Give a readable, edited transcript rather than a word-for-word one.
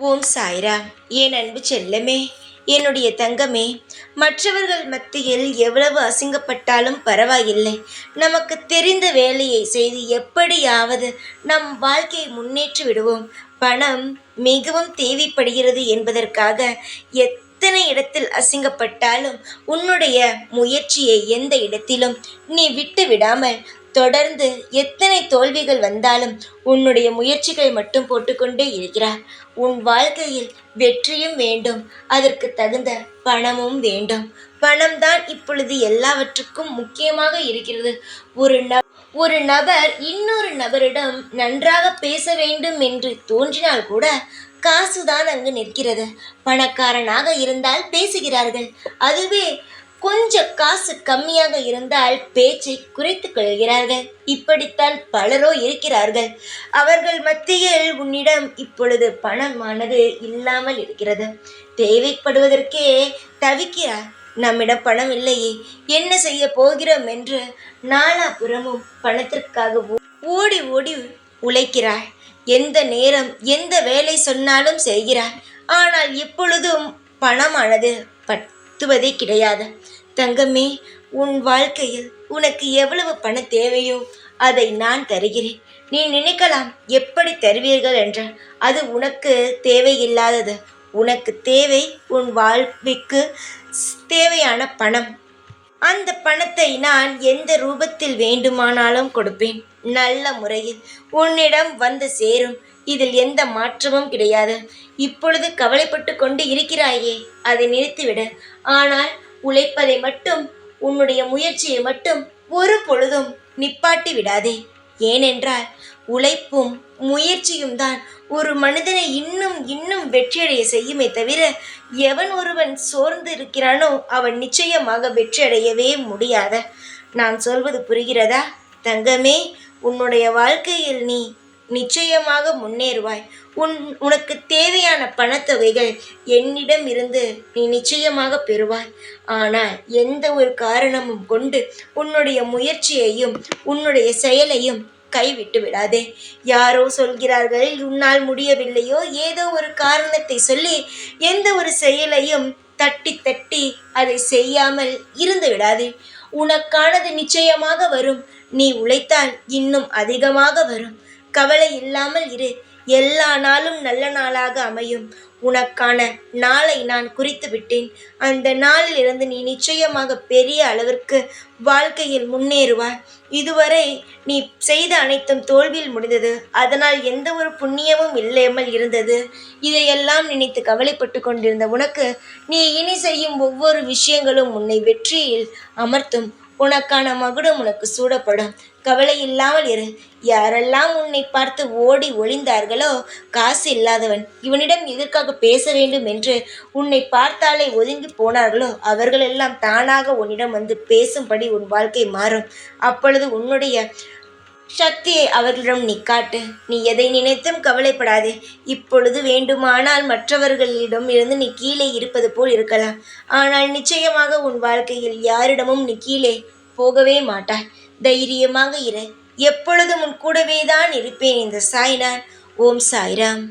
ஓம் சாய்ராம். என் அன்பு செல்லமே, என்னுடைய தங்கமே, மற்றவர்கள் மத்தியில் எவ்வளவு அசிங்கப்பட்டாலும் பரவாயில்லை. நமக்கு தெரிந்த வேலையை செய்து எப்படியாவது நம் வாழ்க்கையை முன்னேற்றி விடுவோம். பணம் மிகவும் தேவைப்படுகிறது என்பதற்காக எத்தனை இடத்தில் அசிங்கப்பட்டாலும் உன்னுடைய முயற்சியை எந்த இடத்திலும் நீ விட்டு விடாமல் தொடர்ந்து எத்தனை தோல்விகள் வந்தாலும் உன்னுடைய முயற்சிகளை மட்டும் போட்டுக்கொண்டே இருக்கிறார். உன் வாழ்க்கையில் வெற்றியும் வேண்டும், அதற்கு தகுந்த பணமும் வேண்டும். பணம்தான் இப்பொழுது எல்லாவற்றுக்கும் முக்கியமாக இருக்கிறது. ஒரு நபர் இன்னொரு நபரிடம் நன்றாக பேச வேண்டும் என்று தோன்றினால் கூட காசுதான் அங்கு நிற்கிறது. பணக்காரனாக இருந்தால் பேசுகிறார்கள். அதுவே கொஞ்சம் காசு கம்மியாக இருந்தால் பேச்சை குறைத்துக் கொள்கிறார்கள். இப்படித்தான் பலரோ இருக்கிறார்கள். அவர்கள் மத்தியில் உன்னிடம் இப்பொழுது பணமானது இல்லாமல் இருக்கிறது. தேவைப்படுவதற்கே தவிக்கிறார். நம்மிடம் பணம் இல்லையே, என்ன செய்ய போகிறோம் என்று நாலாபுறமும் பணத்திற்காக ஓடி ஓடி உழைக்கிறார். எந்த நேரம் எந்த வேலை சொன்னாலும் செய்கிறார். ஆனால் இப்பொழுதும் பணமானது பத்துவதே கிடையாது. தங்கமே, உன் வாழ்க்கையில் உனக்கு எவ்வளவு பணம் தேவையோ அதை நான் தருகிறேன். நீ நினைக்கலாம் எப்படி தருவீர்கள் என்று. அது உனக்கு தேவையில்லாதது. உனக்கு தேவை உன் வாழ்விற்கு தேவையான பணம். அந்த பணத்தை நான் எந்த ரூபத்தில் வேண்டுமானாலும் கொடுப்பேன். நல்ல முறையில் உன்னிடம் வந்து சேரும். இதில் எந்த மாற்றமும் கிடையாது. இப்பொழுது கவலைப்பட்டு கொண்டு இருக்கிறாயே, அதை நிறுத்திவிடு. ஆனால் உழைப்பதை மட்டும், உன்னுடைய முயற்சியை மட்டும் ஒரு பொழுதும் நிப்பாட்டி விடாதே. ஏனென்றால் உழைப்பும் முயற்சியும் தான் ஒரு மனிதனை இன்னும் இன்னும் வெற்றியடைய செய்யுமே தவிர, எவன் ஒருவன் சோர்ந்து இருக்கிறானோ அவன் நிச்சயமாக வெற்றியடையவே முடியாத. நான் சொல்வது புரிகிறதா தங்கமே? உன்னுடைய வாழ்க்கையில் நீ நிச்சயமாக முன்னேறுவாய். உனக்கு தேவையான பணத்தொகைகள் என்னிடம் இருந்து நீ நிச்சயமாக பெறுவாய். ஆனால் எந்த ஒரு காரணமும் கொண்டு உன்னுடைய முயற்சியையும் உன்னுடைய செயலையும் கைவிட்டு விடாதே. யாரோ சொல்கிறார்கள் உன்னால் முடியவில்லையோ, ஏதோ ஒரு காரணத்தை சொல்லி எந்த ஒரு செயலையும் தட்டி தட்டி அதை செய்யாமல் இருந்து விடாதே. உனக்கானது நிச்சயமாக வரும். நீ உழைத்தால் இன்னும் அதிகமாக வரும். கவலை இல்லாமல் இரு. எல்லா நாளும் நல்ல நாளாக அமையும். உனக்கான நாளை நான் குறித்து விட்டேன். அந்த நாளிலிருந்து நீ நிச்சயமாக பெரிய அளவிற்கு வாழ்க்கையில் முன்னேறுவாய். இதுவரை நீ செய்த அனைத்தும் தோல்வியில் முடிந்தது. அதனால் எந்த ஒரு புண்ணியமும் இல்லாமல் இருந்தது. இதையெல்லாம் நினைத்து கவலைப்பட்டு கொண்டிருந்த உனக்கு நீ இனி செய்யும் ஒவ்வொரு விஷயங்களும் உன்னை வெற்றியில் அமர்த்தும். உனக்கான மகுடம் உனக்கு சூடப்படும். கவலை இல்லாமல் இரு. யாரெல்லாம் உன்னை பார்த்து ஓடி ஒளிந்தார்களோ, காசு இல்லாதவன், இவனிடம் எதற்காக பேச வேண்டும் என்று உன்னை பார்த்தாலே ஒதுங்கி போனார்களோ, அவர்களெல்லாம் தானாக உன்னிடம் வந்து பேசும்படி உன் வாழ்க்கை மாறும். அப்பொழுது உன்னுடைய சக்தியை அவர்களிடம் நீ காட்டு. நீ எதை நினைத்தும் கவலைப்படாதே. இப்பொழுது வேண்டுமானால் மற்றவர்களிடம் இருந்து நீ கீழே இருப்பது போல் இருக்கலாம். ஆனால் நிச்சயமாக உன் வாழ்க்கையில் யாரிடமும் நீ கீழே போகவே மாட்டாய். தைரியமாக இரு. எப்பொழுதும் உன் கூடவே தான் இருப்பேன். இந்த சாய்நான். ஓம் சாய்ராம்.